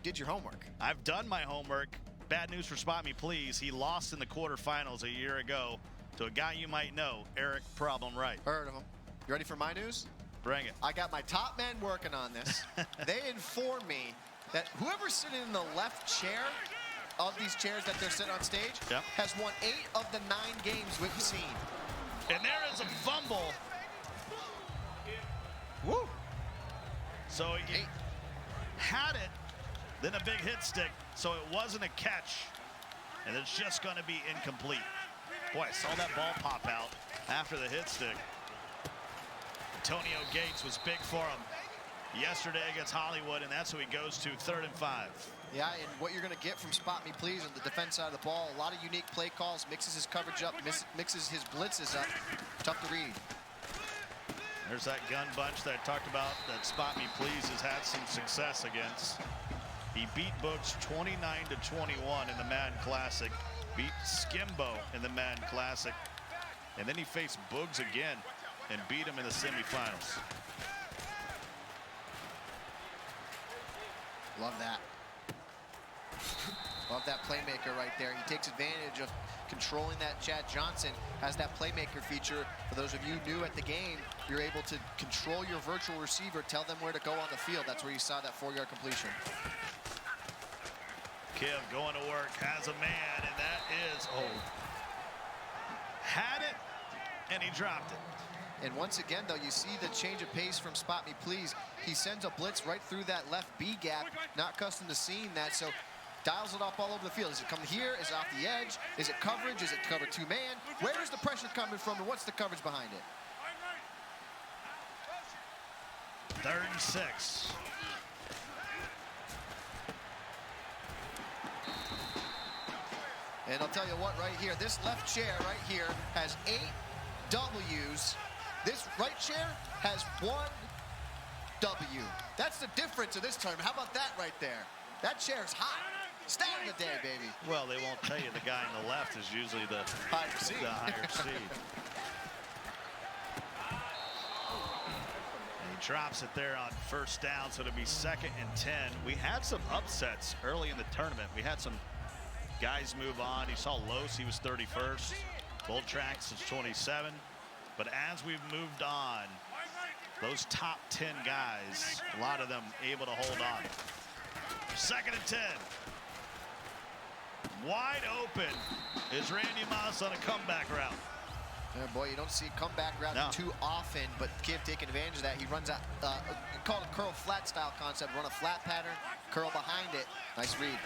did your homework. I've done my homework. Bad news for SpotMe, please. He lost in the quarterfinals a year ago to a guy you might know, Eric Problem Right. Heard of him. You ready for my news? Bring it. I got my top men working on this. They informed me that whoever's sitting in the left chair of these chairs that they're sitting on stage has won 8 of the 9 games we've seen. And there is a fumble. Woo! So he had it, then a big hit stick, so it wasn't a catch. And it's just going to be incomplete. Boy, I saw that ball pop out after the hit stick. Antonio Gates was big for him yesterday against Hollywood, and that's who he goes to, 3rd and 5. Yeah, and what you're going to get from SpotMe, please, on the defense side of the ball, a lot of unique play calls, mixes his coverage up, mixes his blitzes up. Tough to read. There's that gun bunch that I talked about that SpotMe, please, has had some success against. He beat Books 29-21 in the Madden Classic, beat Skimbo in the Madden Classic, and then he faced Boogs again and beat him in the semifinals. Love that. Love that playmaker right there. He takes advantage of controlling that. Chad Johnson has that playmaker feature. For those of you new at the game, you're able to control your virtual receiver, tell them where to go on the field. That's where you saw that 4-yard completion. Kiv going to work, has a man, and that is, had it, and he dropped it. And once again, though, you see the change of pace from SpotMe, please. He sends a blitz right through that left B gap, not accustomed to seeing that, so dials it up all over the field. Is it coming here? Is it off the edge? Is it coverage? Is it cover 2-man? Where is the pressure coming from, and what's the coverage behind it? 3rd and 6. And I'll tell you what, right here, this left chair right here has 8 W's. This right chair has 1 W. That's the difference of this tournament. How about that right there? That chair's hot. Stat of the day, baby. Well, they won't tell you the guy on the left is usually the higher seed. And he drops it there on 1st down, so it'll be 2nd and 10. We had some upsets early in the tournament. We had some guys move on. You saw Los, he was 31st. Bulltrax is 27. But as we've moved on, those top 10 guys, a lot of them able to hold on. 2nd and 10. Wide open is Randy Moss on a comeback route. Yeah, boy, you don't see comeback route too often, but Kiv taking advantage of that. He runs out, called a curl flat style concept, run a flat pattern, curl behind it. Nice read.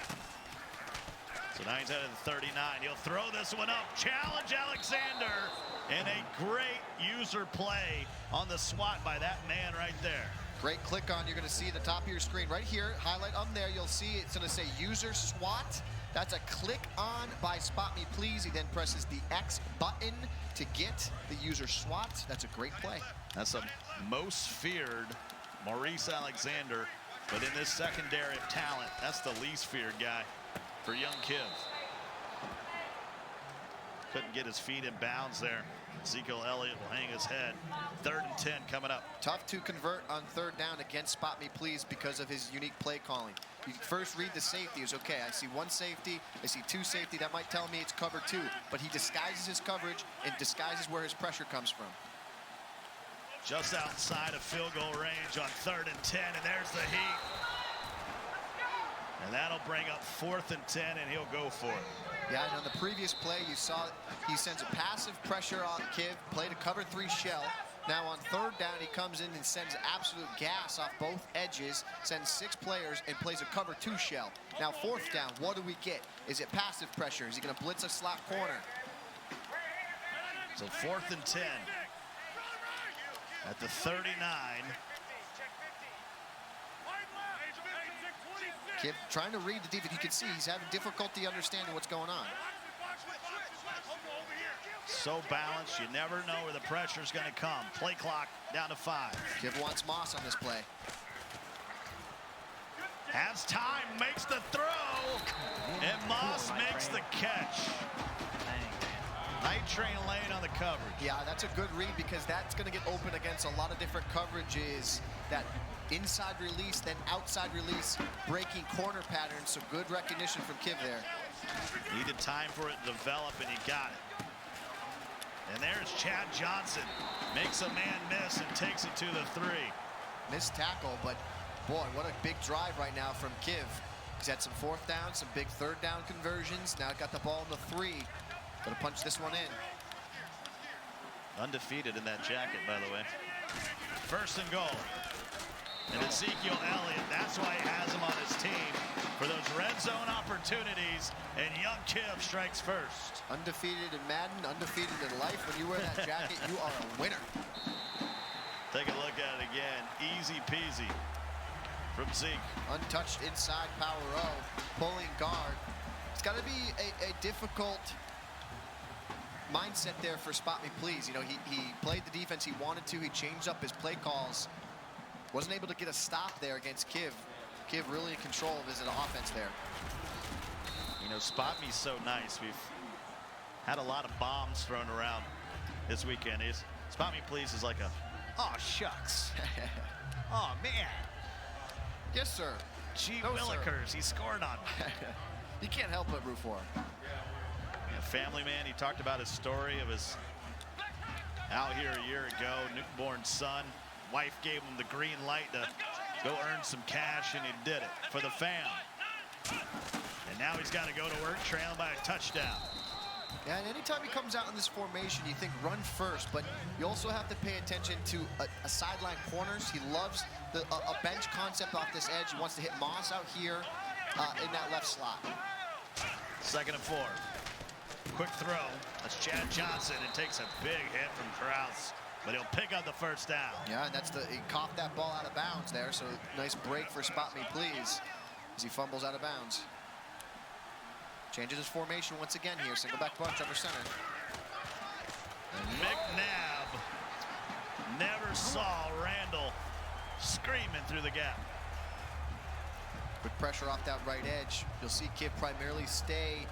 So now he's at the 39. He'll throw this one up. Challenge Alexander. And a great user play on the swat by that man right there. Great click on. You're going to see the top of your screen right here. Highlight up there. You'll see it's going to say user swat. That's a click on by SpotMe, please. He then presses the X button to get the user swat. That's a great play. That's the most feared Maurice Alexander. But in this secondary of talent, that's the least feared guy for young Kiv. Couldn't get his feet in bounds there. Ezekiel Elliott will hang his head. 3rd and 10 coming up. Tough to convert on 3rd down against SpotMe, please, because of his unique play calling. You first read the safeties. Okay, I see 1 safety. I see 2 safety. That might tell me it's cover 2. But he disguises his coverage and disguises where his pressure comes from. Just outside of field goal range on 3rd and 10, and there's the heat. And that'll bring up 4th and 10, and he'll go for it. Yeah, and on the previous play, you saw he sends a passive pressure on Kiv, play to cover 3 shell. Now on 3rd down, he comes in and sends absolute gas off both edges, sends 6 players, and plays a cover 2 shell. Now 4th down, what do we get? Is it passive pressure? Is he going to blitz a slot corner? So 4th and 10 at the 39. Kiv trying to read the defense. You can see he's having difficulty understanding what's going on. So balanced, you never know where the pressure's going to come. Play clock down to 5. Kiv wants Moss on this play. Has time, makes the throw, and Moss makes the catch. Night train lane on the coverage. Yeah, that's a good read because that's going to get open against a lot of different coverages. That inside release, then outside release, breaking corner pattern. So good recognition from Kiv there. Needed time for it to develop, and he got it. And there's Chad Johnson. Makes a man miss and takes it to the 3. Missed tackle, but boy, what a big drive right now from Kiv. He's had some 4th down, some big 3rd down conversions. Now got the ball in the 3. Gonna punch this one in. Undefeated in that jacket, by the way. 1st and goal. And Ezekiel Elliott, that's why he has him on his team for those red zone opportunities. And young Kiv strikes first. Undefeated in Madden, undefeated in life. When you wear that jacket, you are a winner. Take a look at it again. Easy peasy from Zeke. Untouched inside power O, pulling guard. It's got to be a difficult mindset there for SpotMe, please. You know, he played the defense he wanted to. He changed up his play calls. Wasn't able to get a stop there against Kiv. Kiv really in control of his offense there. You know, SpotMe's so nice. We've had a lot of bombs thrown around this weekend. SpotMe, please, is like a, oh, shucks. Oh, man. Yes, sir. Gee no, Willikers, sir. He scored on me. You can't help but root for him. Yeah, family man, he talked about his story of his out here a year ago, newborn son. Wife gave him the green light to go earn some cash, and he did it for the fam. And now he's got to go to work trailing by a touchdown. Yeah, and anytime he comes out in this formation, you think run first, but you also have to pay attention to a sideline corners. He loves a bench concept off this edge. He wants to hit Moss out here in that left slot. 2nd and 4. Quick throw. That's Chad Johnson. It takes a big hit from Krause, but he'll pick up the 1st down. Yeah, and he coughed that ball out of bounds there, so nice break for SpotMe, please, as he fumbles out of bounds. Changes his formation once again here. Single back bunch under center. And McNabb never saw Randall screaming through the gap. With pressure off that right edge, you'll see Kiv primarily stay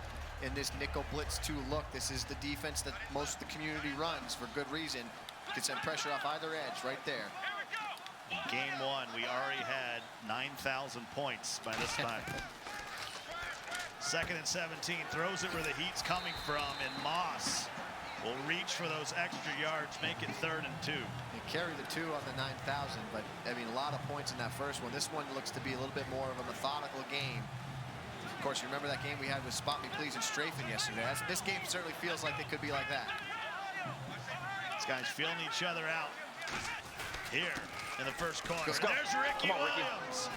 in this nickel blitz 2 look. This is the defense that most of the community runs for good reason. Can send pressure off either edge right there. In game 1, we already had 9,000 points by this time. 2nd and 17, throws it where the heat's coming from, and Moss will reach for those extra yards, make it 3rd and 2. They carry the 2 on the 9,000, but I mean, a lot of points in that first one. This one looks to be a little bit more of a methodical game. Of course, you remember that game we had with SpotMe, please, and Strafen yesterday. This game certainly feels like it could be like that. These guys feeling each other out here in the first corner. Let's go. There's Ricky Williams.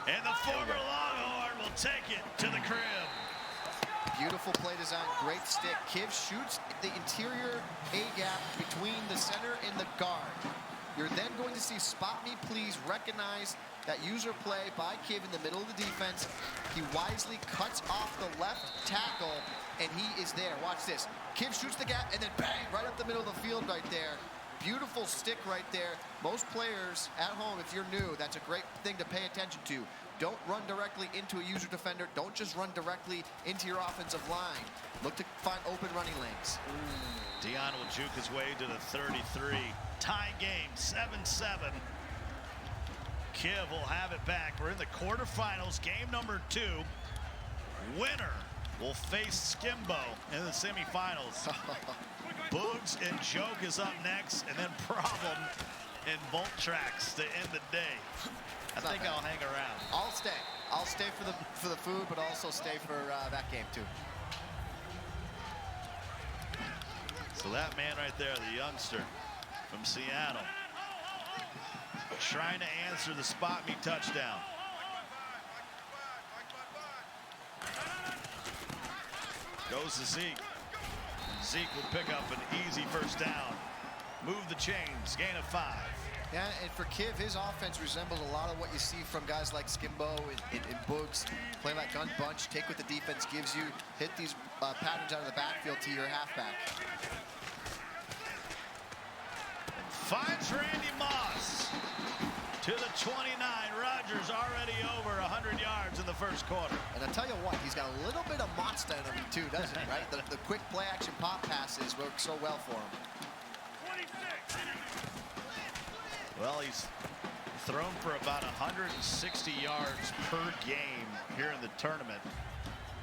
And the former Longhorn will take it to the crib. Beautiful play design, great stick. Kiv shoots the interior A-gap between the center and the guard. You're then going to see SpotMe, please, recognize that user play by Kiv in the middle of the defense. He wisely cuts off the left tackle, and he is there. Watch this. Kiv shoots the gap, and then bang, right up the middle of the field right there. Beautiful stick right there. Most players at home, if you're new, that's a great thing to pay attention to. Don't run directly into a user defender. Don't just run directly into your offensive line. Look to find open running lanes. Dion will juke his way to the 33. Tie game, 7-7. Kiv will have it back. We're in the quarterfinals, game number 2. Winner will face Skimbo in the semifinals. Boogs and Joke is up next, and then Problem and Bolt Tracks to end the day. I think I'll hang around. I'll stay. I'll stay for the food, but also stay for that game too. So that man right there, the youngster from Seattle, trying to answer the SpotMe touchdown. Goes to Zeke. Zeke will pick up an easy 1st down. Move the chains, gain of 5. Yeah, and for Kiv, his offense resembles a lot of what you see from guys like Skimbo and Boogs. Play that gun bunch, take what the defense gives you, hit these patterns out of the backfield to your halfback. Finds Randy Moss to the 29. Rodgers already over 100 yards in the the first quarter. And I'll tell you what, he's got a little bit of monster in him too, doesn't he, right? The quick play action pop passes work so well for him. Well, he's thrown for about 160 yards per game here in the tournament.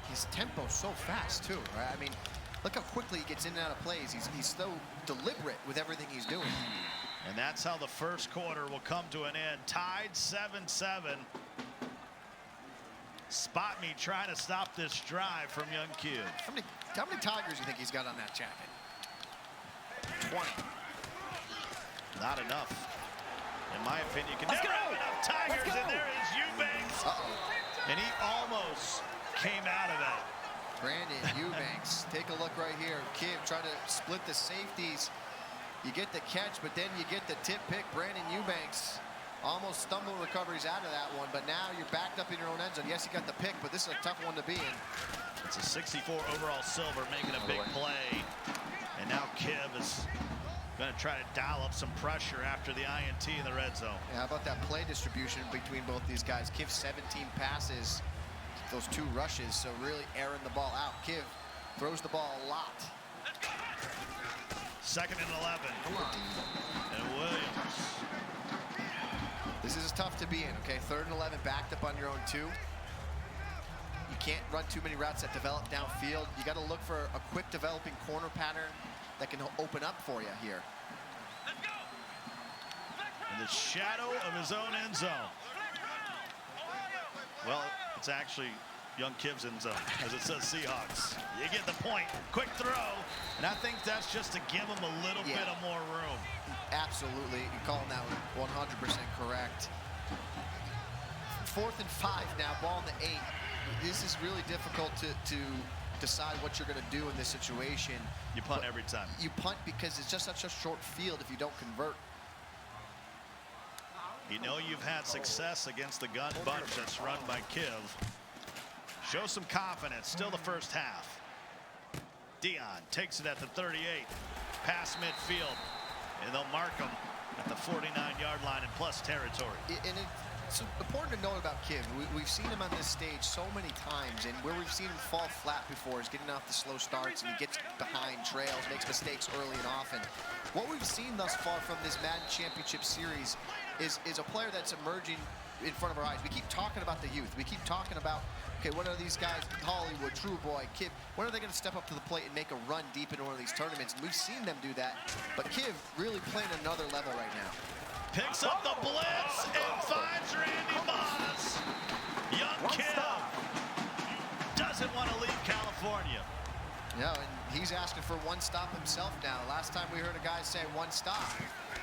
His tempo's so fast too, right? I mean, look how quickly he gets in and out of plays. He's so deliberate with everything he's doing. And that's how the first quarter will come to an end. Tied 7-7. SpotMe trying to stop this drive from Young Kiv. How many Tigers do you think he's got on that jacket? 20. Not enough. In my opinion, you can never have enough Tigers, and there is Eubanks. And he almost came out of that. Brandon Eubanks, take a look right here. Kiv trying to split the safeties. You get the catch, but then you get the tip pick. Brandon Eubanks almost stumble recoveries out of that one, but now you're backed up in your own end zone. Yes, you got the pick, but this is a tough one to be in. It's a 64 overall silver making a big play. And now Kiv is going to try to dial up some pressure after the INT in the red zone. Yeah, how about that play distribution between both these guys? Kiv 17 passes, those 2 rushes, so really airing the ball out. Kiv throws the ball a lot. 2nd and 11. And Williams. This is tough to be in, okay? 3rd and 11, backed up on your own 2. You can't run too many routes that develop downfield. You got to look for a quick developing corner pattern that can open up for you here. In the shadow of his own end zone. Well, it's actually Young Kiv's end zone, as it says Seahawks. You get the point. Quick throw. And I think that's just to give him a little bit of more room. Absolutely. You're calling that 100% correct. 4th and 5 now, ball in the 8. This is really difficult to decide what you're going to do in this situation. You punt every time. You punt because it's just such a short field if you don't convert. You know you've had success against the gun bunch that's run by Kiv. Show some confidence. Still the first half. Dion takes it at the 38. Pass midfield. And they'll mark him at the 49-yard line in plus territory. And it's important to note about Kiv. We've seen him on this stage so many times, and where we've seen him fall flat before is getting off the slow starts, and he gets behind trails, makes mistakes early and often. What we've seen thus far from this Madden Championship Series is a player that's emerging in front of our eyes. We keep talking about the youth. We keep talking about, okay, what are these guys, Hollywood, True Boy, Kiv, when are they going to step up to the plate and make a run deep into one of these tournaments? And we've seen them do that, but Kiv really playing another level right now. Picks up the blitz and finds Randy Moss. Young Kiv doesn't want to leave California. Yeah, and he's asking for one stop himself now. Last time we heard a guy say one stop,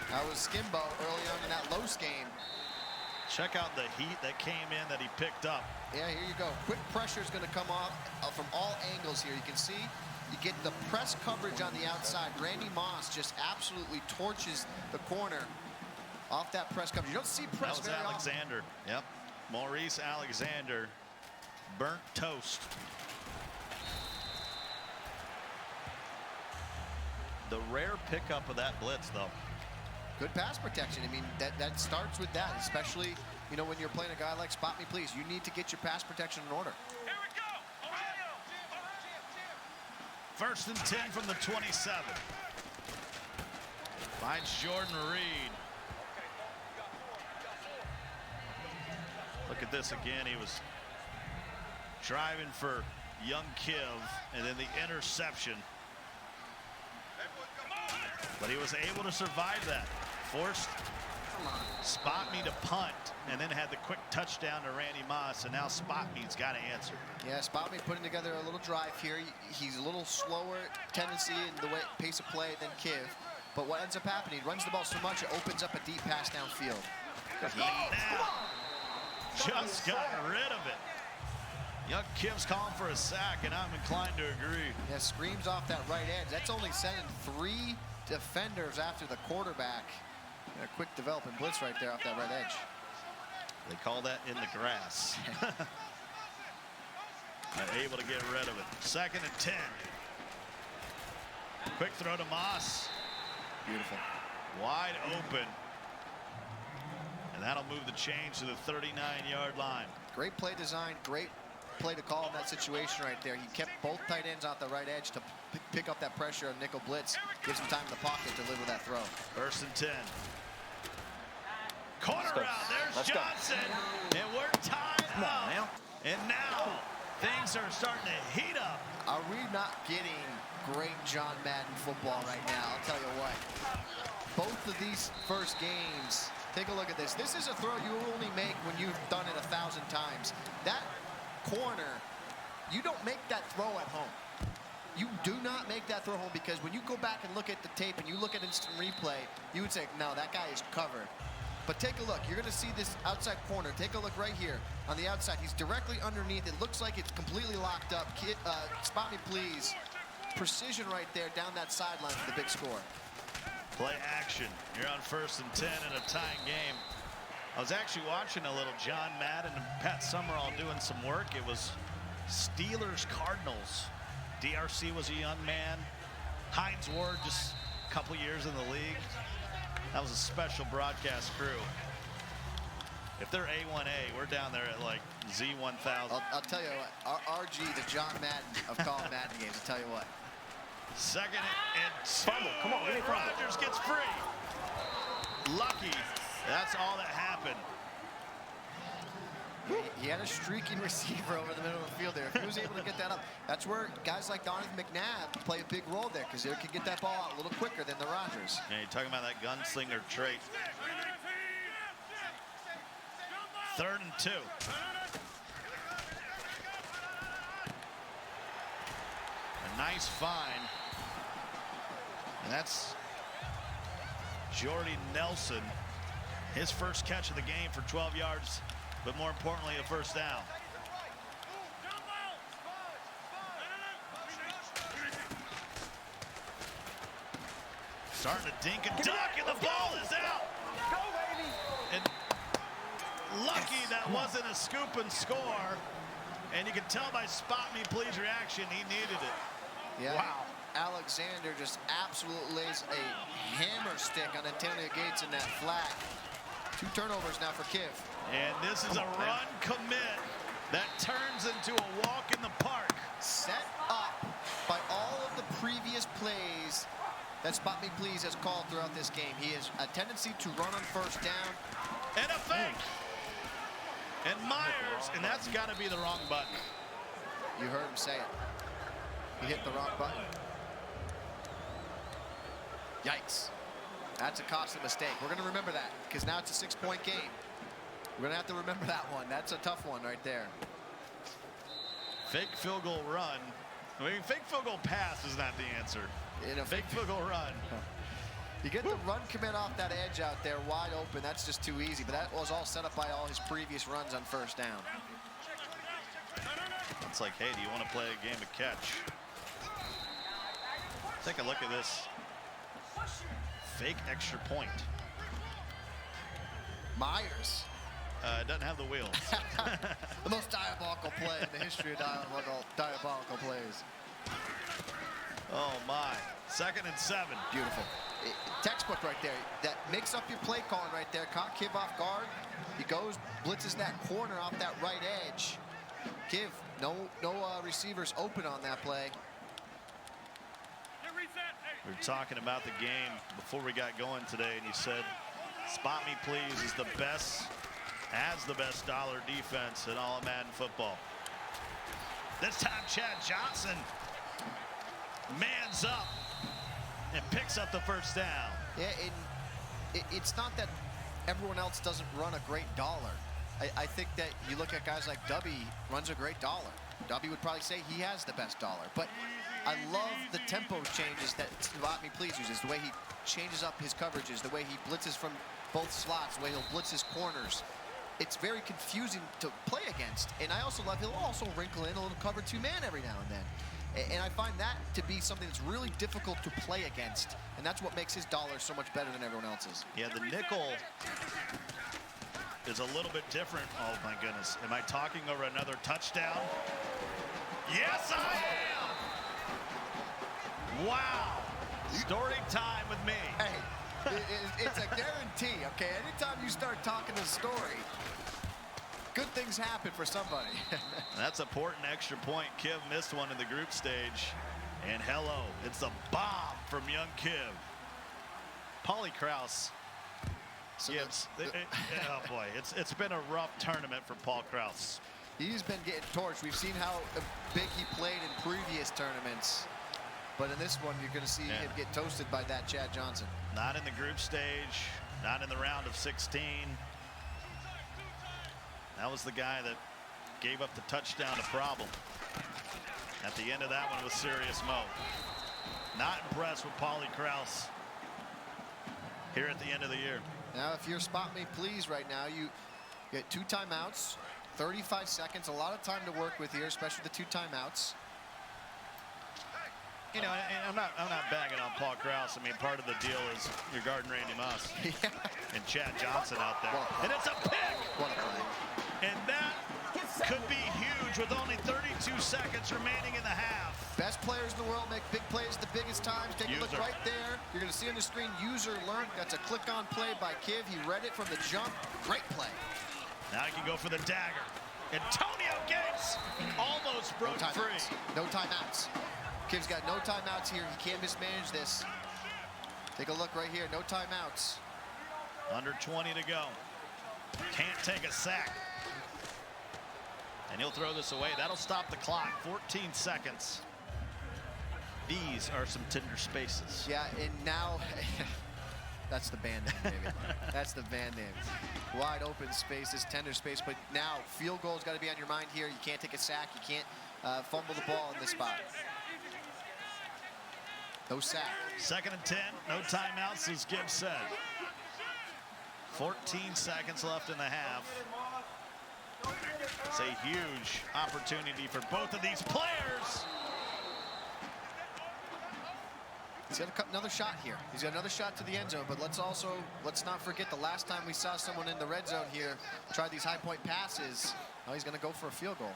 that was Skimbo early on in that Los game. Check out the heat that came in that he picked up. Yeah, here you go. Quick pressure is going to come off from all angles here. You can see you get the press coverage on the outside. Randy Moss just absolutely torches the corner off that press coverage. You don't see press very often. Alexander. Yep. Maurice Alexander. Burnt toast. The rare pickup of that blitz, though. Good pass protection. I mean, that starts with that, especially, you know, when you're playing a guy like SpotMe, please. You need to get your pass protection in order. Here we go. Ohio. 1st and 10 from the 27. Finds Jordan Reed. Look at this again. He was driving for Young Kiv, and then the interception. But he was able to survive that. Forced SpotMe to punt, and then had the quick touchdown to Randy Moss, and now SpotMe's got to answer. Yeah, SpotMe putting together a little drive here. He's a little slower tendency in the way pace of play than Kiv. But what ends up happening, he runs the ball so much, it opens up a deep pass downfield. Just got rid of it. Young Kiv's calling for a sack, and I'm inclined to agree. Yeah, screams off that right edge. That's only sending 3 defenders after the quarterback. And a quick developing blitz right there off that right edge. They call that in the grass. They're able to get rid of it. 2nd and 10. Quick throw to Moss. Beautiful. Wide open. And that'll move the chains to the 39-yard line. Great play design, great play to call in that situation right there. He kept both tight ends out the right edge to pick up that pressure on nickel blitz. Gives him time in the pocket to deliver that throw. 1st and 10. Corner route. There's Johnson. And we're tied up. Now. And now things are starting to heat up. Are we not getting great John Madden football right now? I'll tell you what. Both of these first games, take a look at this. This is a throw you only make when you've done it 1,000 times. That corner, you don't make that throw at home. You do not make that throw home, because when you go back and look at the tape and you look at instant replay, you would say, no, that guy is covered. But take a look. You're going to see this outside corner. Take a look right here on the outside. He's directly underneath. It looks like it's completely locked up. Spot me, please. Precision right there down that sideline for the big score. Play action. You're on 1st and 10 in a tying game. I was actually watching a little John Madden and Pat Summerall doing some work. It was Steelers-Cardinals. DRC was a young man. Hines Ward just a couple years in the league. That was a special broadcast crew. If they're A1A, we're down there at like Z1000. I'll tell you what, RG, the John Madden of calling Madden games, I'll tell you what. 2nd and 2. Come on, give me a fumble. Rodgers gets free. Lucky. That's all that happened. He had a streaking receiver over the middle of the field there. If he was able to get that up, that's where guys like Donovan McNabb play a big role there, because they can get that ball out a little quicker than the Rodgers. Yeah, you're talking about that gunslinger trait. 3rd and 2. A nice find. And that's Jordy Nelson. His first catch of the game for 12 yards, but more importantly, a 1st down. Starting to dink and duck, and the ball is out. Go, baby. And lucky that wasn't a scoop and score. And you can tell by Spot Me Please reaction, he needed it. Yeah. Wow. Alexander just absolutely lays a hammer stick on Antonio Gates in that flat. 2 turnovers now for Kiv. And this is a run commit that turns into a walk in the park. Set up by all of the previous plays that Spot Me Please has called throughout this game. He has a tendency to run on 1st down. And a fake. And Myers, and that's got to be the wrong button. You heard him say it. He hit the wrong button. Yikes. That's a costly mistake. We're going to remember that, because now it's a 6-point game. We're going to have to remember that one. That's a tough one right there. Fake field goal run. I mean, fake field goal pass is not the answer. In a Fake field goal run. You get the run commit off that edge out there wide open. That's just too easy. But that was all set up by all his previous runs on 1st down. It's like, hey, do you want to play a game of catch? Take a look at this. Fake extra point. Myers. Doesn't have the wheels. The most diabolical play in the history of diabolical plays. Oh, my. 2nd and 7. Beautiful. Textbook right there. That mix up your play calling right there. Caught Kiv off guard. He goes, blitzes that corner off that right edge. Kiv, no receivers open on that play. We were talking about the game before we got going today, and you said, Spot Me Please is the best, has the best dollar defense in all of Madden football. This time, Chad Johnson mans up and picks up the 1st down. Yeah, it's not that everyone else doesn't run a great dollar. I think that you look at guys like Dubby, runs a great dollar. Dubby would probably say he has the best dollar. But I love the tempo changes that Spot Me Please uses, the way he changes up his coverages, the way he blitzes from both slots, the way he'll blitz his corners. It's very confusing to play against. And I also love, he'll also wrinkle in a little cover 2-man every now and then. And I find that to be something that's really difficult to play against. And that's what makes his dollar so much better than everyone else's. Yeah, the nickel is a little bit different. Oh, my goodness. Am I talking over another touchdown? Yes, I am! Wow. Story time with me. Hey, it's a guarantee, okay? Anytime you start talking a story, good things happen for somebody. That's a important extra point. Kiv missed one in the group stage. And hello, it's a bomb from young Kiv. Paulie Krause. So Oh boy, it's been a rough tournament for Paul Krause. He's been getting torched. We've seen how big he played in previous tournaments. But in this one, you're going to see him get toasted by that Chad Johnson. Not in the group stage, not in the round of 16. That was the guy that gave up the touchdown to Problem. At the end of that one was Serious Mo. Not impressed with Paulie Krause here at the end of the year. Now, if you're SpotMe, please, right now, you get 2 timeouts, 35 seconds, a lot of time to work with here, especially the 2 timeouts. You know, and I'm not bagging on Paul Krause. I mean, part of the deal is you're guarding Randy Moss and Chad Johnson out there. And it's a pick! What a play. And that could be huge with only 32 seconds remaining in the half. Best players in the world make big plays at the biggest times. Take a look right there. You're going to see on the screen, user learned. That's a click-on play by Kiv. He read it from the jump. Great play. Now he can go for the dagger. Antonio Gates almost broke free. No timeouts. Kiv's got no timeouts here. He can't mismanage this. Take a look right here. No timeouts. Under 20 to go. Can't take a sack. And he'll throw this away. That'll stop the clock. 14 seconds. These are some tender spaces. Yeah, and now that's the band name, baby. That's the band name. Wide open spaces, tender space. But now field goal's got to be on your mind here. You can't take a sack. You can't fumble the ball in this spot. No sack. 2nd and 10. No timeouts, as Gibbs said. 14 seconds left in the half. It's a huge opportunity for both of these players. He's got another shot here. He's got another shot to the end zone, but let's not forget the last time we saw someone in the red zone here try these high point passes. Now he's going to go for a field goal.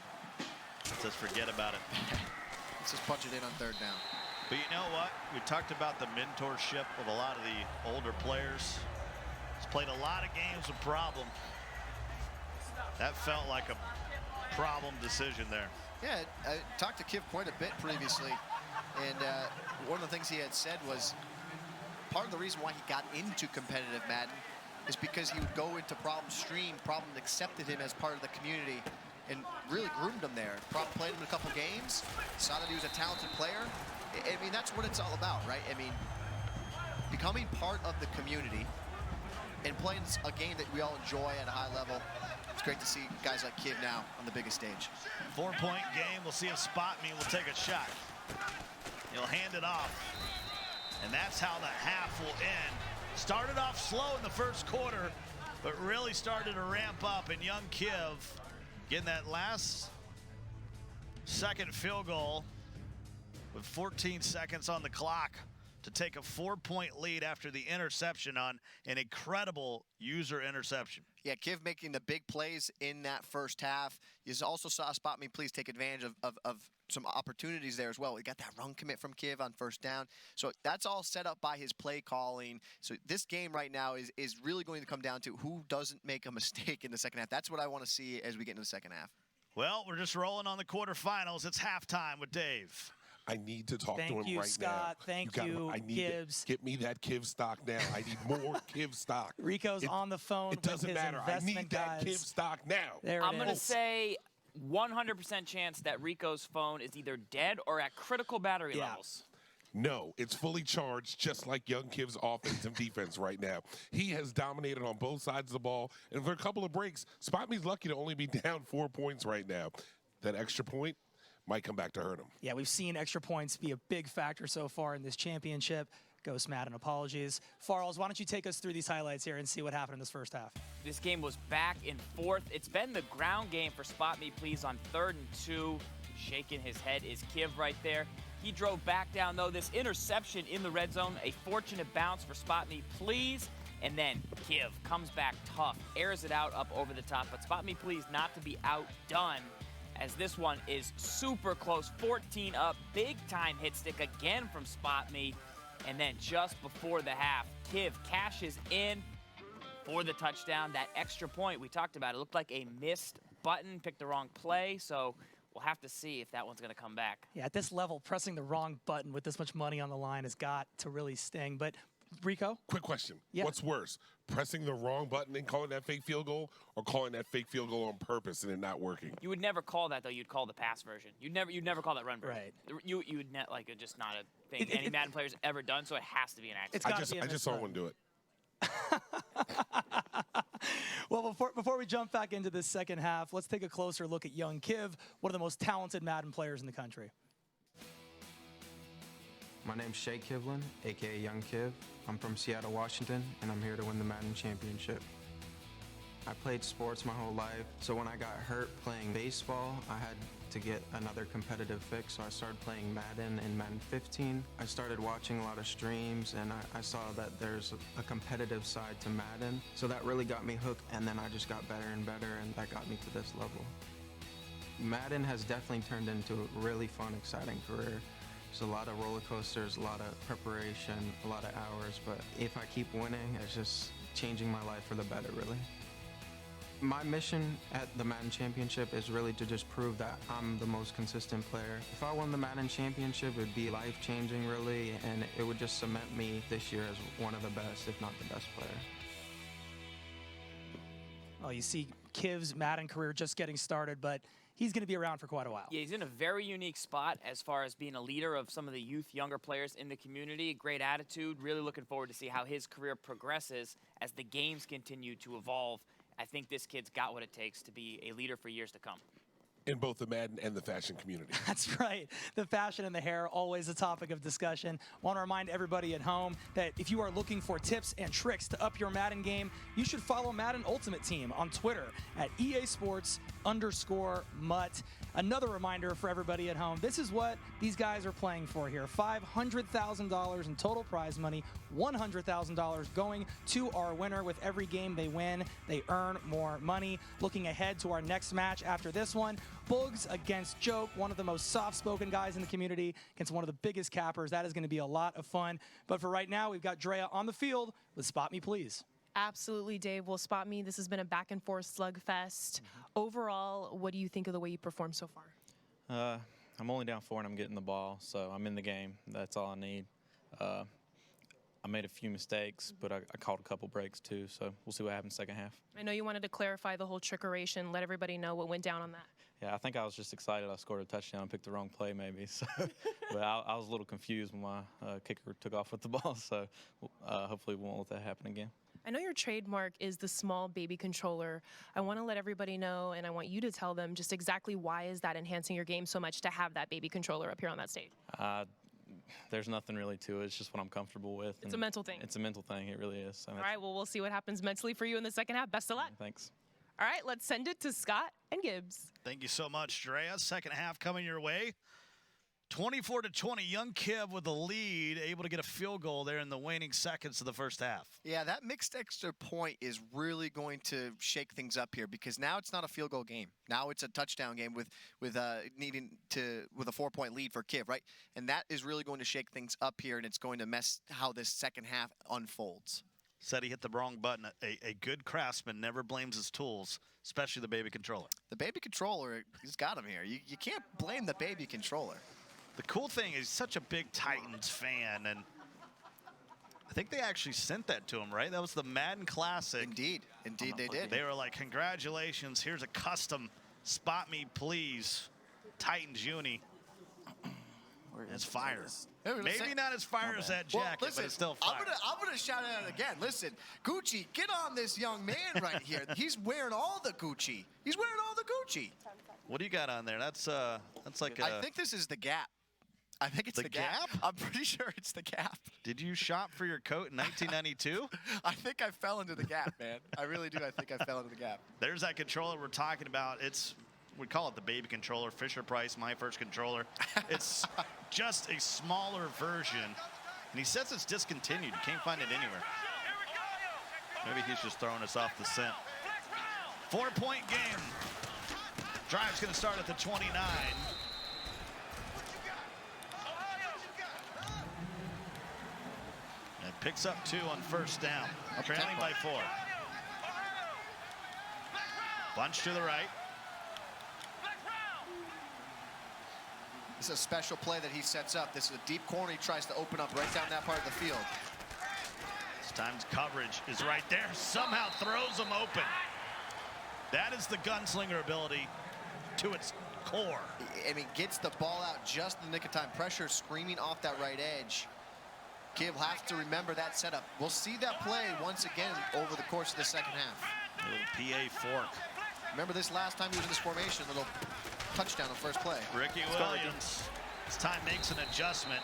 Let's just forget about it. Let's just punch it in on 3rd down. But you know what? We talked about the mentorship of a lot of the older players. He's played a lot of games with Problem. That felt like a Problem decision there. Yeah, I talked to Kiv quite a bit previously, and one of the things he had said was part of the reason why he got into competitive Madden is because he would go into Problem's stream. Problem accepted him as part of the community and really groomed him there. Problem played him in a couple games, saw that he was a talented player. I mean, that's what it's all about, right? I mean, becoming part of the community and playing a game that we all enjoy at a high level. It's great to see guys like Kiv now on the biggest stage. 4-point game. We'll see if SpotMe will take a shot. He'll hand it off. And that's how the half will end. Started off slow in the first quarter, but really started to ramp up. And young Kiv getting that last second field goal with 14 seconds on the clock to take a 4-point lead after the interception on an incredible user interception. Yeah, Kiv making the big plays in that first half. You also saw SpotMe please take advantage of some opportunities there as well. We got that run commit from Kiv on 1st down. So that's all set up by his play calling. So this game right now is really going to come down to who doesn't make a mistake in the second half. That's what I want to see as we get into the second half. Well, we're just rolling on the quarterfinals. It's halftime with Dave. I need to talk to him right now. Scott. Thank you, Gibbs. Get me that Kiv stock now. I need more Kiv stock. Rico's on the phone. It doesn't matter. I need that Kiv stock now. I'm going to say 100% chance that Rico's phone is either dead or at critical battery levels. No, it's fully charged, just like young Kiv's offense and defense right now. He has dominated on both sides of the ball. And for a couple of breaks, SpotMe's lucky to only be down 4 points right now. That extra point might come back to hurt him. Yeah, we've seen extra points be a big factor so far in this championship. Ghost Madden, apologies. Farrells, why don't you take us through these highlights here and see what happened in this first half? This game was back and forth. It's been the ground game for SpotMe Please on 3rd and 2. Shaking his head is Kiv right there. He drove back down, though. This interception in the red zone, a fortunate bounce for SpotMe Please. And then Kiv comes back tough, airs it out up over the top. But SpotMe Please not to be outdone, as this one is super close. 14 up, big time hit stick again from SpotMe. And then just before the half, Kiv cashes in for the touchdown. That extra point we talked about, it looked like a missed button, picked the wrong play, so we'll have to see if that one's going to come back. Yeah, at this level, pressing the wrong button with this much money on the line has got to really sting. But Rico? Quick question. Yeah. What's worse, pressing the wrong button and calling that fake field goal, or calling that fake field goal on purpose and it not working? You would never call that, though. You'd call the pass version. You'd never call that run version. Right. You would it's just not a thing any Madden player's ever done, so it has to be an accident. I just saw one do it. Well, before we jump back into this second half, let's take a closer look at young Kiv, one of the most talented Madden players in the country. My name's Shay Kivlin, aka Young Kiv. I'm from Seattle, Washington, and I'm here to win the Madden Championship. I played sports my whole life, so when I got hurt playing baseball, I had to get another competitive fix, so I started playing Madden in Madden 15. I started watching a lot of streams, and I saw that there's a competitive side to Madden, so that really got me hooked, and then I just got better and better, and that got me to this level. Madden has definitely turned into a really fun, exciting career. There's a lot of roller coasters, a lot of preparation, a lot of hours, but if I keep winning, it's just changing my life for the better, really. My mission at the Madden Championship is really to just prove that I'm the most consistent player. If I won the Madden Championship, it would be life-changing, really, and it would just cement me this year as one of the best, if not the best player. Well, you see Kiv's Madden career just getting started, but he's going to be around for quite a while. Yeah, he's in a very unique spot as far as being a leader of some of the younger players in the community. Great attitude. Really looking forward to see how his career progresses as the games continue to evolve. I think this kid's got what it takes to be a leader for years to come. In both the Madden and the fashion community. That's right. The fashion and the hair, always a topic of discussion. Want to remind everybody at home that if you are looking for tips and tricks to up your Madden game, you should follow Madden Ultimate Team on Twitter at EASports_MUT. Another reminder for everybody at home, this is what these guys are playing for here. $500,000 in total prize money, $100,000 going to our winner. With every game they win, they earn more money. Looking ahead to our next match after this one, Bugs against Joke, one of the most soft-spoken guys in the community, against one of the biggest cappers. That is going to be a lot of fun. But for right now, we've got Drea on the field with Spot Me, Please. Absolutely, Dave. Well, Spot Me, this has been a back-and-forth slugfest. Overall, what do you think of the way you performed so far? I'm only down 4 and I'm getting the ball, so I'm in the game. That's all I need. I made a few mistakes, but I caught a couple breaks too, so we'll see what happens second half. I know you wanted to clarify the whole trickeration, let everybody know what went down on that. Yeah, I think I was just excited I scored a touchdown, picked the wrong play maybe. So, but I was a little confused when my kicker took off with the ball, so hopefully we won't let that happen again. I know your trademark is the small baby controller. I want to let everybody know, and I want you to tell them just exactly why is that enhancing your game so much to have that baby controller up here on that stage? There's nothing really to it. It's just what I'm comfortable with. It's a mental thing. It's a mental thing. It really is. All right, well, we'll see what happens mentally for you in the second half. Best of luck. Thanks. All right, let's send it to Scott and Gibbs. Thank you so much, Drea. Second half coming your way. 24-20, young Kiv with the lead, able to get a field goal there in the waning seconds of the first half. Yeah, that mixed extra point is really going to shake things up here, because now it's not a field goal game. Now it's a touchdown game with a 4-point lead for Kiv, right? And that is really going to shake things up here, and it's going to mess how this second half unfolds. Said he hit the wrong button. A good craftsman never blames his tools, especially the baby controller. The baby controller, he's got him here. You can't blame the baby controller. The cool thing is he's such a big Titans fan, and I think they actually sent that to him, right? That was the Madden Classic. Indeed they did. They were like, congratulations, here's a custom Spot Me Please Titans uni. It's fire. Maybe not as fire as that jacket, well, listen, but it's still fire. I'm gonna shout it out again. Listen, Gucci, get on this young man right here. He's wearing all the Gucci. He's wearing all the Gucci. What do you got on there? That's like a... I think this is the Gap. I think it's the Gap. I'm pretty sure it's the Gap. Did you shop for your coat in 1992? I think I fell into the Gap, man. I really do. I think I fell into the Gap. There's that controller we're talking about. We call it the baby controller, Fisher Price, my first controller. It's just a smaller version. And he says it's discontinued. You can't find it anywhere. Maybe he's just throwing us off the scent. 4-point game. Drive's going to start at the 29. And picks up 2 on first down. Trailing by 4. Bunch to the right. This is a special play that he sets up. This is a deep corner he tries to open up right down that part of the field. This time's coverage is right there. Somehow throws him open. That is the gunslinger ability to its core. And he gets the ball out just in the nick of time. Pressure screaming off that right edge. Kiv will have to remember that setup. We'll see that play once again over the course of the second half. A little PA fork. Remember this last time he was in this formation, a little touchdown on first play. Ricky Williams this time makes an adjustment,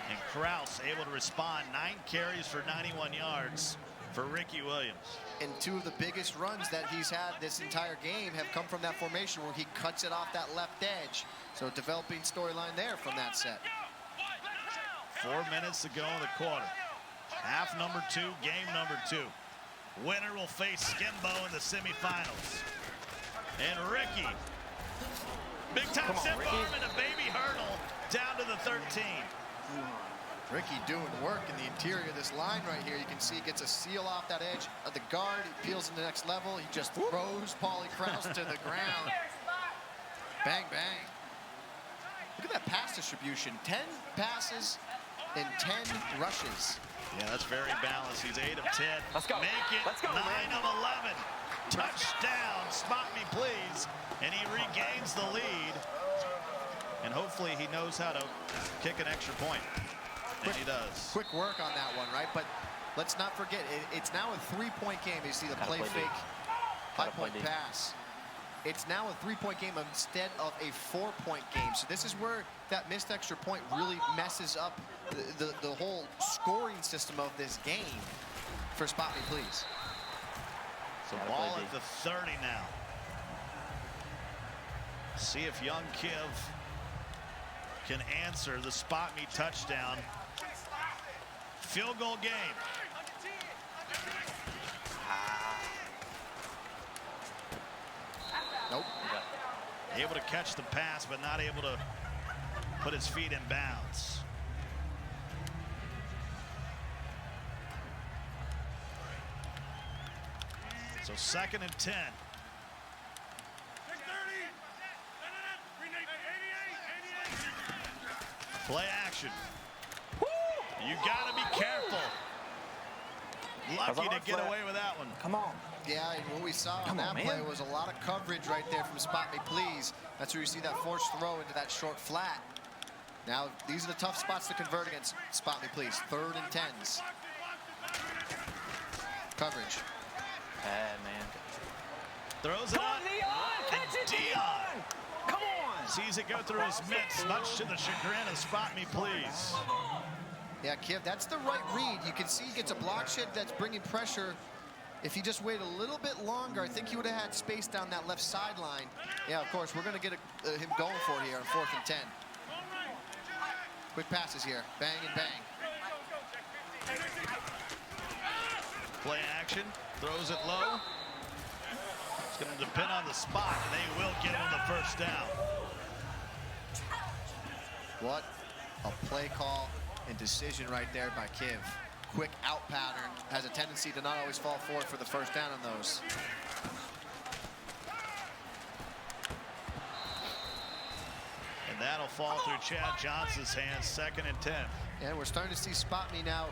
and Kraus able to respond. 9 carries for 91 yards for Ricky Williams. And 2 of the biggest runs that he's had this entire game have come from that formation where he cuts it off that left edge. So developing storyline there from that set. 4 minutes to go in the quarter. Half number 2, game number 2. Winner will face Skimbo in the semifinals. And Ricky, big time zip arm and a baby hurdle down to the 13. Ricky doing work in the interior of this line right here. You can see he gets a seal off that edge of the guard. He peels in the next level. He just throws Paulie Kraus to the ground. Bang, bang. Look at that pass distribution. 10 passes and 10 rushes. Yeah, that's very balanced. He's 8 of 10. Let's go. Make it Let's go, 9 man. of 11. Touchdown. Spot me, please. And he regains the lead. And hopefully he knows how to kick an extra point. And he does. Quick work on that one, right? But let's not forget, it's now a 3-point game. You see the play fake, high-point pass. It's now a 3-point game instead of a 4-point game. So this is where that missed extra point really messes up the whole scoring system of this game. For Spot Me, please. So ball at the 30 now. See if young Kiv can answer the Spot Me touchdown. Field goal game. Nope. Able to catch the pass, but not able to put his feet in bounds. So 2nd and 10. Play action. You got to be careful. Lucky to get away with that one. Come on. Yeah, and what we saw on that play was a lot of coverage right there from Spot Me, please. That's where you see that forced throw into that short flat. Now, these are the tough spots to convert against Spot Me, please. 3rd and 10s. Coverage. Bad, man. Throws it on. Catch it, Dion. Come on. Sees it go through his mitts, much to the chagrin of Spot Me, please. Yeah, Kiv, that's the right read. You can see he gets a block shed that's bringing pressure. If he just waited a little bit longer, I think he would have had space down that left sideline. Yeah, of course, we're going to get him going for it here on 4th and 10. Quick passes here. Bang and bang. Play action. Throws it low. It's going to depend on the spot, and they will get him the first down. What a play call and decision right there by Kiv. Quick out pattern, has a tendency to not always fall forward for the first down on those. And that'll fall through Chad Johnson's hands, 2nd and 10. And we're starting to see Spot Me now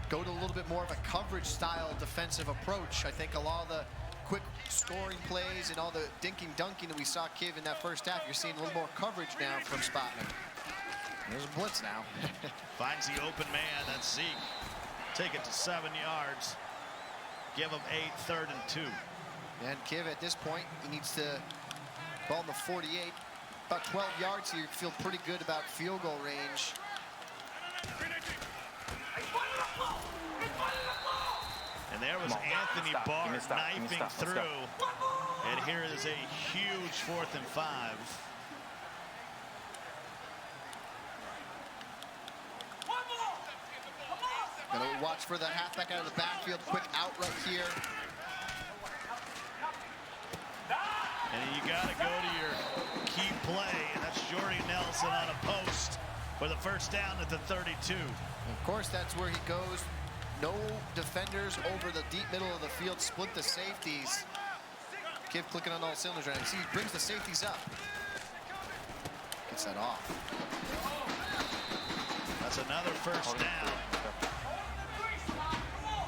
go to a little bit more of a coverage style defensive approach. I think a lot of the quick scoring plays and all the dinking dunking that we saw Kiv in that first half, you're seeing a little more coverage now from Spot Me. There's a blitz now. Finds the open man, that's Zeke. Take it to 7 yards. Give him 8, 3rd and 2. And Kiv at this point, he needs to ball in the 48. About 12 yards here, feel pretty good about field goal range. And there was Anthony Barr knifing through. And here is a huge 4th and 5. Gonna watch for that halfback out of the backfield. Quick out right here. And you got to go to your key play, and that's Jordy Nelson on a post for the first down at the 32. Of course, that's where he goes. No defenders over the deep middle of the field. Split the safeties. Kiv clicking on all cylinders right now. See, he brings the safeties up. Gets knocks that off. That's another first down.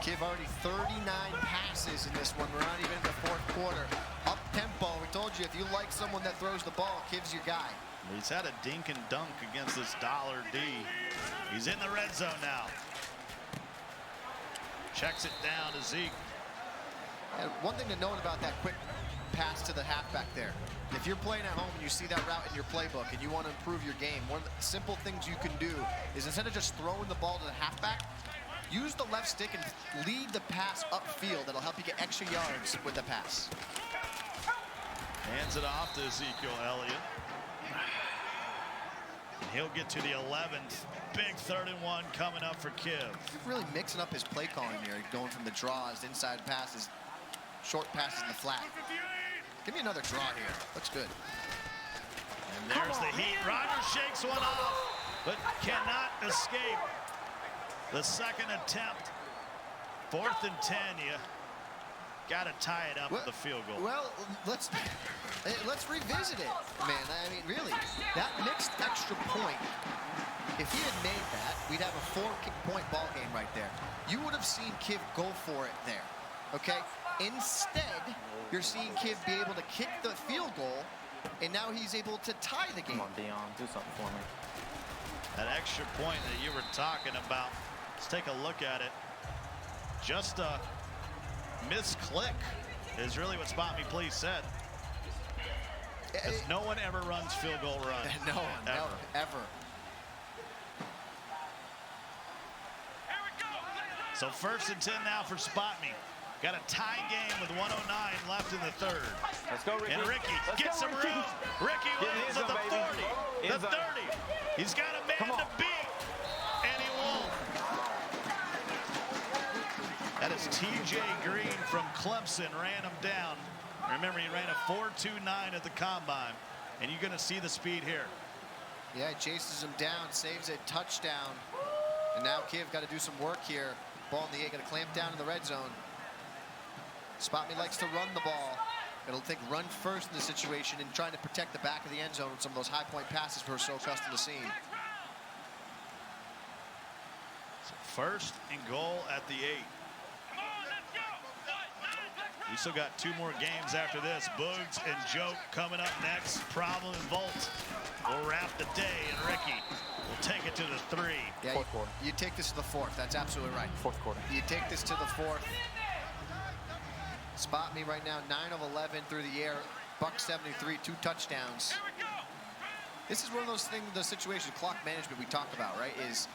Kiv already 39 passes in this one. We're not even in the fourth quarter. Up tempo. We told you if you like someone that throws the ball, Kiv's your guy. He's had a dink and dunk against this dollar D. He's in the red zone now. Checks it down to Zeke. And one thing to note about that quick pass to the halfback there. If you're playing at home and you see that route in your playbook and you want to improve your game, one of the simple things you can do is instead of just throwing the ball to the halfback, use the left stick and lead the pass upfield. That'll help you get extra yards with the pass. Hands it off to Ezekiel Elliott. And he'll get to the 11th. Big 3rd and 1 coming up for Kiv. He's really mixing up his play calling here, going from the draws, inside passes, short passes in the flat. Give me another draw here. Looks good. And there's the heat. Rogers shakes one off, but cannot escape the second attempt. 4th and 10. You got to tie it up with the field goal. Well, let's revisit it, man. I mean, really, that mixed extra point, if he had made that, we'd have a 4-point ball game right there. You would have seen Kiv go for it there, okay? Instead, you're seeing Kiv be able to kick the field goal, and now he's able to tie the game. Come on, Dion, do something for me. That extra point that you were talking about, let's take a look at it. Just a misclick is really what SpotMe Please said. No one ever runs field goal run. No one, ever. So 1st and 10 now for SpotMe. Got a tie game with 1:09 left in the 3rd. Let's go, Ricky. And Ricky gets some room. Ricky Williams at the 40, the 30. He's got a man to beat, and he won't. That is TJ Green from Clemson, ran him down. Remember, he ran a 4.29 at the combine, and you're going to see the speed here. Yeah, he chases him down, saves a touchdown. And now Kiv got to do some work here. Ball in the 8, got to clamp down in the red zone. SpotMe likes to run the ball. It'll think run first in the situation and trying to protect the back of the end zone with some of those high-point passes we're so accustomed to seeing. So 1st and goal at the 8. We still got 2 more games after this. Boogs and Joke coming up next. Problem and Volt will wrap the day, and Ricky will take it to the 3. Yeah, Fourth quarter. You take this to the 4th. That's absolutely right. 4th quarter. You take this to the 4th. SpotMe right now, 9 of 11 through the air. $173, 2 touchdowns. This is one of those things, the situation, clock management we talk about, right? Is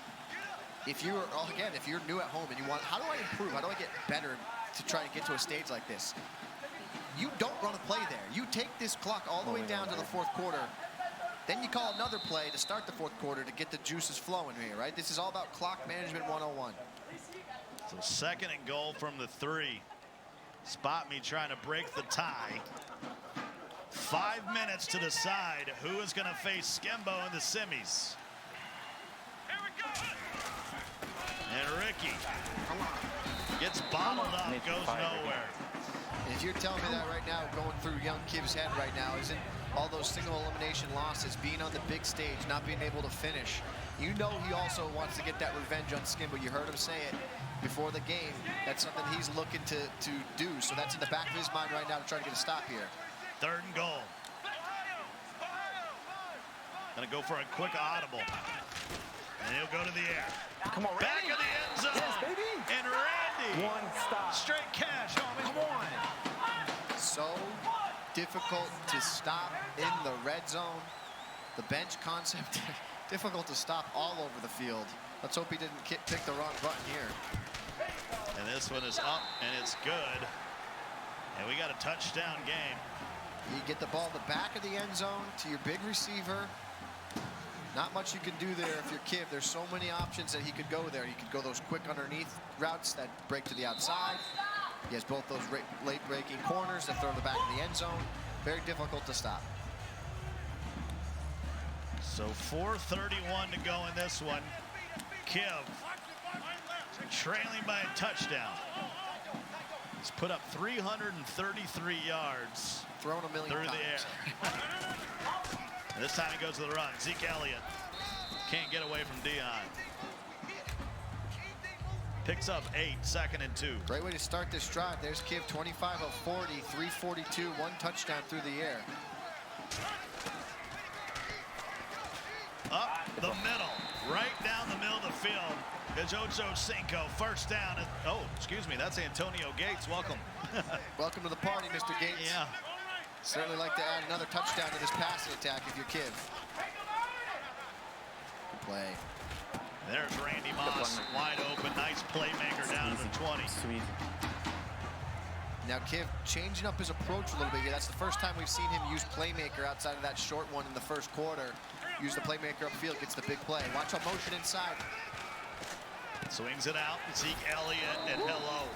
if you're, again, if you're new at home and you want, how do I improve? How do I get better to try to get to a stage like this? You don't run a play there. You take this clock all the way down to the 4th quarter. Then you call another play to start the 4th quarter to get the juices flowing here, right? This is all about clock management 101. So 2nd and goal from the 3. SpotMe trying to break the tie. 5 minutes to decide who is going to face Skimbo in the semis. And Ricky gets bottled up, goes nowhere. If you're telling me that right now, going through young Kiv's head right now, isn't all those single elimination losses, being on the big stage, not being able to finish, you know he also wants to get that revenge on Skimbo. You heard him say it before the game. That's something he's looking to do. So that's in the back of his mind right now to try to get a stop here. 3rd and goal. Gonna go for a quick audible. And he'll go to the air. Come on, Randy. Back of the end zone. Yes, baby. And Randy. One stop. Straight cash, homie. Come on. So difficult to stop in the red zone. The bench concept, difficult to stop all over the field. Let's hope he didn't pick the wrong button here. And this one is up, and it's good. And we got a touchdown game. You get the ball in the back of the end zone to your big receiver. Not much you can do there if you're Kiv. There's so many options that he could go there. He could go those quick underneath routes that break to the outside. He has both those late breaking corners that throw the back of the end zone. Very difficult to stop. So 4:31 to go in this one. Kiv trailing by a touchdown. He's put up 333 yards thrown a million through times. the air. This time he goes to the run. Zeke Elliott can't get away from Dion. Picks up 8, 2nd and 2. Great way to start this drive. There's Kiv, 25 of 40, 342, 1 touchdown through the air. Up the middle, right down the middle of the field is Ocho Cinco. First down. Oh, excuse me, that's Antonio Gates. Welcome. Welcome to the party, Mr. Gates. Yeah. Certainly like to add another touchdown to this passing attack if you're Kiv. Good play. There's Randy Moss, wide open. Nice playmaker down to the 20. Sweet. Now Kiv changing up his approach a little bit here. That's the first time we've seen him use playmaker outside of that short one in the first quarter. Use the playmaker upfield, gets the big play. Watch out, motion inside. Swings it out. Zeke Elliott and hello.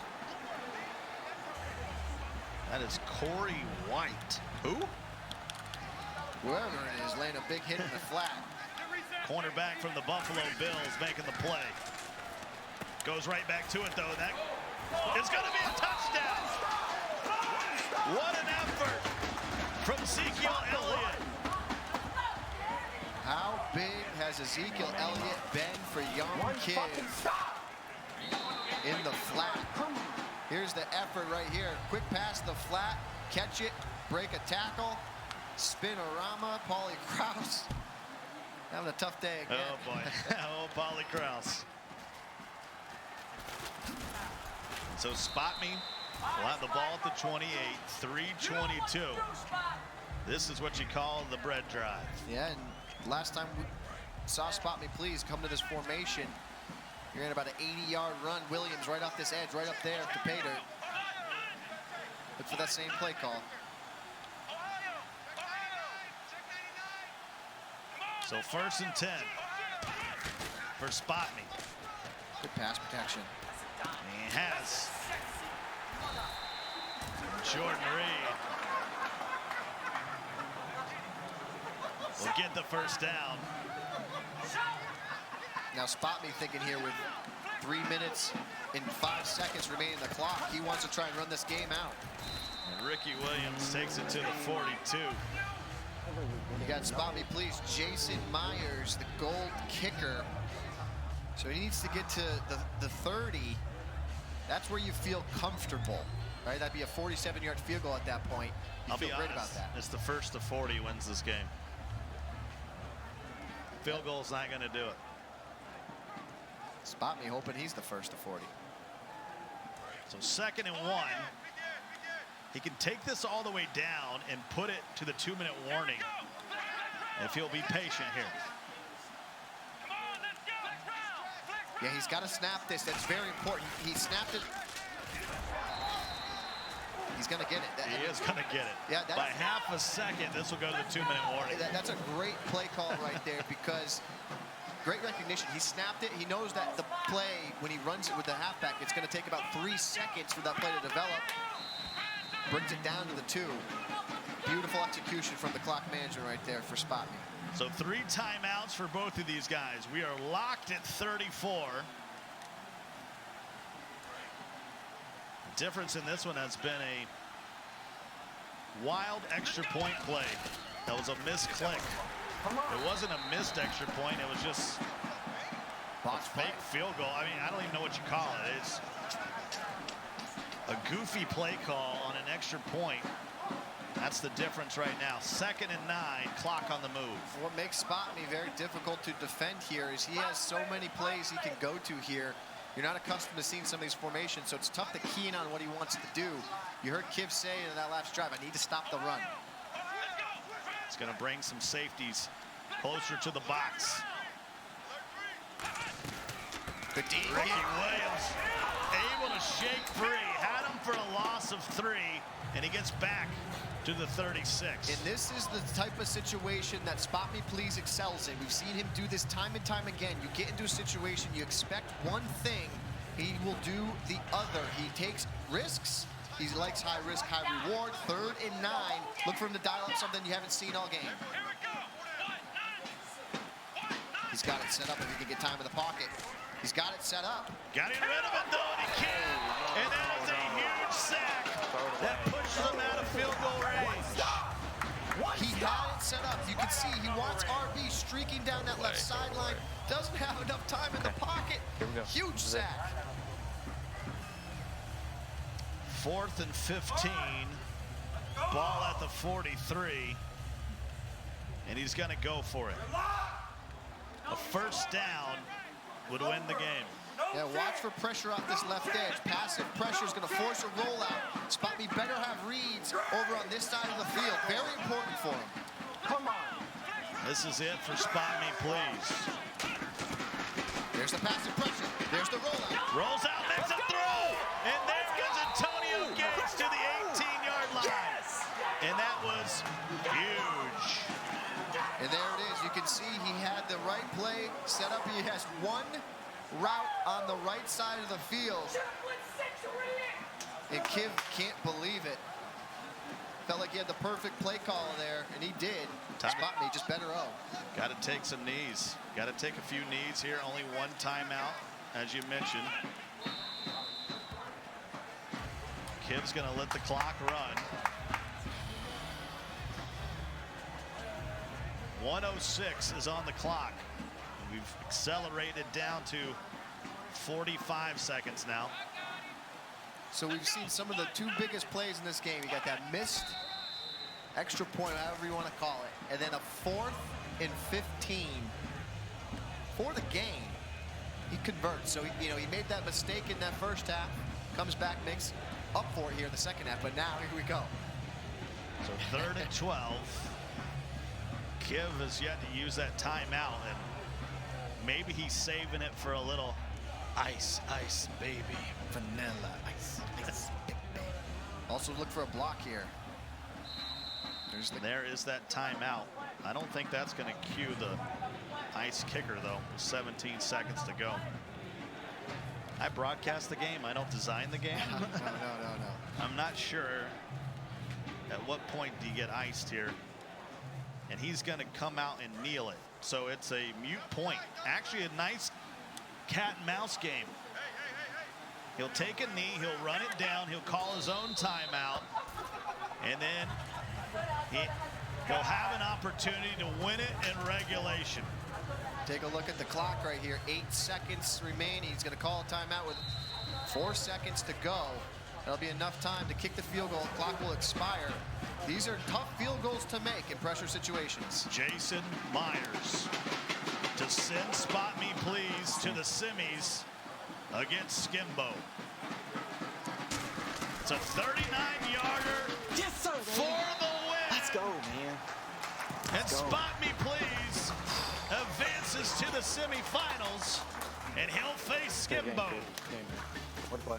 That is Corey White. Who? Whoever it is, laying a big hit in the flat. Cornerback from the Buffalo Bills making the play. Goes right back to it, though. That is going to be a touchdown. What an effort from Ezekiel Elliott. How big has Ezekiel Elliott been for young Kiv in the flat? Here's the effort right here. Quick pass to the flat, catch it, break a tackle, spin-a-rama, Paulie Krause. Having a tough day again. Oh, boy. Oh, Paulie Krause. So SpotMe will have the ball at the 28, 3:22. This is what you call the bread drive. Yeah, and last time we saw SpotMe Please come to this formation, you're in about an 80-yard run. Williams right off this edge, right up there to pay dirt. Look for that same play call. So 1st and 10 for SpotMe. Good pass protection. He has Jordan Reed will get the first down. Now SpotMe thinking here with 3 minutes and 5 seconds remaining in the clock. He wants to try and run this game out. And Ricky Williams takes it to the 42. You got SpotMe Please, Jason Myers, the gold kicker. So he needs to get to the 30. That's where you feel comfortable, right? That'd be a 47-yard field goal at that point. You feel great about that. It's the first of 40 wins this game. Field goal's not going to do it. SpotMe hoping he's the first of 40. So 2nd and 1. He can take this all the way down and put it to the 2-minute warning if he'll be patient here. Yeah, he's got to snap this. That's very important. He snapped it. He's going to get it. He is going to get it. Yeah, by half a second, this will go to the 2-minute warning. That's a great play call right there because great recognition. He snapped it. He knows that the play, when he runs it with the halfback, it's going to take about 3 seconds for that play to develop. Brings it down to the 2. Beautiful execution from the clock management right there for SpotMe. So 3 timeouts for both of these guys. We are locked at 34. The difference in this one has been a wild extra point play. That was a missed click. It wasn't a missed extra point. It was just a fake field goal. I mean, I don't even know what you call it. It's a goofy play call on an extra point. That's the difference right now. 2nd and 9, clock on the move. What makes SpotMe very difficult to defend here is he has so many plays he can go to here. You're not accustomed to seeing some of these formations, so it's tough to key in on what he wants to do. You heard Kiv say in that last drive, I need to stop the run. It's going to bring some safeties closer to the box. Good D. Ricky Williams able to shake free. Had him for a loss of 3, and he gets back to the 36. And this is the type of situation that SpotMe Please excels in. We've seen him do this time and time again. You get into a situation, you expect one thing, he will do the other. He takes risks. He likes high risk, high reward. 3rd and 9. Look for him to dial up something you haven't seen all game. He's got it set up if he can get time in the pocket. He's got it set up. Got rid of it though, and he can't. And that is a huge sack that pushes him out of field goal range. He had it set up. You can see he wants RB streaking down that left sideline. Doesn't have enough time in the pocket. Here we go. Huge sack. 4th and 15. Ball at the 43. And he's going to go for it. A first down would win the game. Yeah, watch for pressure off this left edge. Passive pressure is going to force a rollout. SpotMe better have reads over on this side of the field. Very important for him. Come on. This is it for SpotMe, please. There's the passive pressure. There's the rollout. Rolls out, makes a throw. And there goes Antonio Gates to the 18-yard line. And that was huge. And there it is. You can see he had the right play set up. He has one route on the right side of the field. And Kiv can't believe it. Felt like he had the perfect play call there, and he did. SpotMe just better O. Got to take some knees. Got to take a few knees here. Only one timeout, as you mentioned. Kiv's going to let the clock run. 1:06 is on the clock. We've accelerated down to 45 seconds now. So we've seen some of the two biggest plays in this game. You got that missed extra point, however you want to call it, and then a 4th and 15 for the game. He converts. So he made that mistake in that first half, comes back, makes up for it here in the second half. But now here we go. So 3rd and 12. Kiv has yet to use that timeout, and maybe he's saving it for a little ice, baby, vanilla, ice, baby. Also look for a block here. There is that timeout. I don't think that's going to cue the ice kicker, though. 17 seconds to go. I broadcast the game. I don't design the game. No. I'm not sure at what point do you get iced here. And he's going to come out and kneel it. So it's a mute point. Actually, a nice cat and mouse game. He'll take a knee, he'll run it down, he'll call his own timeout, and then he'll have an opportunity to win it in regulation. Take a look at the clock right here. 8 seconds remaining. He's going to call a timeout with 4 seconds to go. That'll be enough time to kick the field goal. Clock will expire. These are tough field goals to make in pressure situations. Jason Myers to send SpotMe, please, to the semis against Skimbo. It's a 39-yarder Yes, sir, for the win. Let's go, man. And SpotMe, please, advances to the semifinals, and he'll face Skimbo. What play?